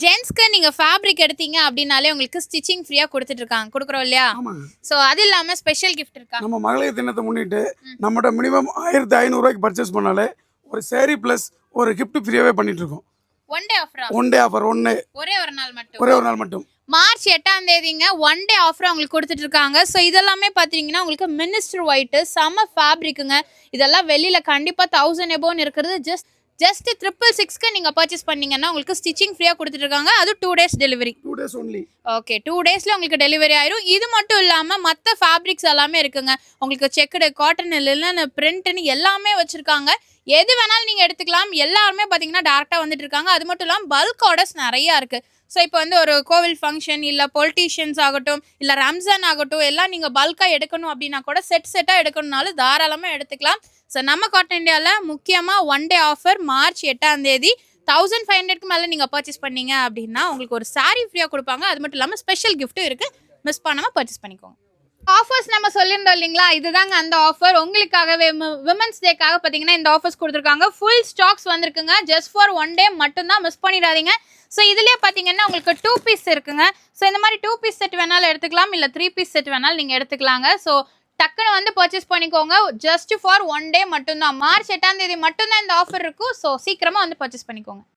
ஜென்ஸ்க்கு நீங்க ஃபேப்ரிக் எடுத்தீங்க அப்படின்னாலே உங்களுக்கு ஸ்டிச்சிங் ஃப்ரீயா கொடுக்குறோம் இல்லையா? ஆமாங்க. சோ அது இல்லாம ஸ்பெஷல் கிஃப்ட் இருக்கா? நம்ம மகளிர் தினத்தை முன்னிட்டு நம்மகிட்ட மினிமம் 1500 ரூபாய்க்கு பர்ச்சேஸ் பண்ணாலே ஒரு சேரீ ப்ளஸ் ஒரு கிஃப்ட் ஃப்ரீயாவே பண்ணிட்டு இருக்கோம். ஒன் டே ஆஃபரா? One day offer. ஒரே ஒரு நாள் மட்டும். ஒரே ஒரு நாள் மட்டும். மார்ச் 8ஆம் தேதிங்க ஒன் டே ஆஃபர் உங்களுக்கு கொடுத்துட்டு இருக்காங்க. ஸோ இதெல்லாமே பார்த்தீங்கன்னா உங்களுக்கு மினிஸ்டர் ஒயிட்டு செம ஃபேப்ரிக்குங்க. இதெல்லாம் வெளியில் கண்டிப்பாக 1000 எபோன்னு இருக்கிறது ஜஸ்ட் 666க்கு நீங்கள் பர்ச்சேஸ் பண்ணீங்கன்னா உங்களுக்கு ஸ்டிச்சிங் ஃப்ரீயாக கொடுத்துட்டு இருக்காங்க. அது 2 days delivery. 2 days only. Okay, 2 daysல உங்களுக்கு டெலிவரி ஆயிரும். இது மட்டும் இல்லாமல் மற்ற ஃபேப்ரிக்ஸ் எல்லாமே இருக்குங்க. உங்களுக்கு செக்குடு, காட்டன், இல்லைன்னு பிரிண்ட்னு எல்லாமே வச்சுருக்காங்க. எது வேணாலும் நீங்கள் எடுத்துக்கலாம். எல்லாருமே பார்த்தீங்கன்னா டேரெக்டாக வந்துட்டு இருக்காங்க. அது மட்டும் இல்லாமல் பல்க் ஆர்டர்ஸ் நிறையா இருக்குது. ஸோ இப்போ வந்து ஒரு கோவில் ஃபங்க்ஷன் இல்லை பொலிட்டீஷியன்ஸ் ஆகட்டும் இல்லை ரம்ஜான் ஆகட்டும் எல்லாம் நீங்கள் பல்காக எடுக்கணும் அப்படின்னா கூட செட்டாக எடுக்கணும்னாலும் தாராளமாக எடுத்துக்கலாம். ஸோ நம்ம காட்டன் இந்தியாவில் முக்கியமாக ஒன் டே ஆஃபர் மார்ச் 8ஆம் தேதி 1500க்கு மேலே நீங்கள் பர்ச்சேஸ் பண்ணீங்க அப்படின்னா உங்களுக்கு ஒரு சாரீ ஃப்ரீயாக கொடுப்பாங்க. அது மட்டும் இல்லாமல் ஸ்பெஷல் கிஃப்ட்டும் இருக்குது. மிஸ் பண்ணாமல் பர்ச்சேஸ் பண்ணிக்கோங்க. ஆஃபர்ஸ் நம்ம சொல்லியிருந்தோம் இல்லைங்களா, இதுதாங்க அந்த ஆஃபர். உங்களுக்காகவே விமன்ஸ் டேக்காக பார்த்தீங்கன்னா இந்த ஆஃபர்ஸ் கொடுத்துருக்காங்க. ஃபுல் ஸ்டாக்ஸ் வந்திருக்குங்க. ஜஸ்ட் ஃபார் ஒன் டே மட்டும்தான், மிஸ் பண்ணிடாதீங்க. ஸோ இதுலேயே பார்த்தீங்கன்னா உங்களுக்கு 2 பீஸ் இருக்குங்க. ஸோ இந்த மாதிரி 2 பீஸ் செட் வேணாலும் எடுத்துக்கலாம், இல்லை 3 பீஸ் செட் வேணாலும் நீங்கள் எடுத்துக்கலாங்க. ஸோ டக்குன்னு வந்து பர்ச்சேஸ் பண்ணிக்கோங்க. ஜஸ்ட் ஃபார் ஒன் டே மட்டும்தான். மார்ச் 8ஆம் தேதி மட்டும்தான் இந்த ஆஃபர் இருக்கும். ஸோ சீக்கிரமாக வந்து பர்ச்சேஸ் பண்ணிக்கோங்க.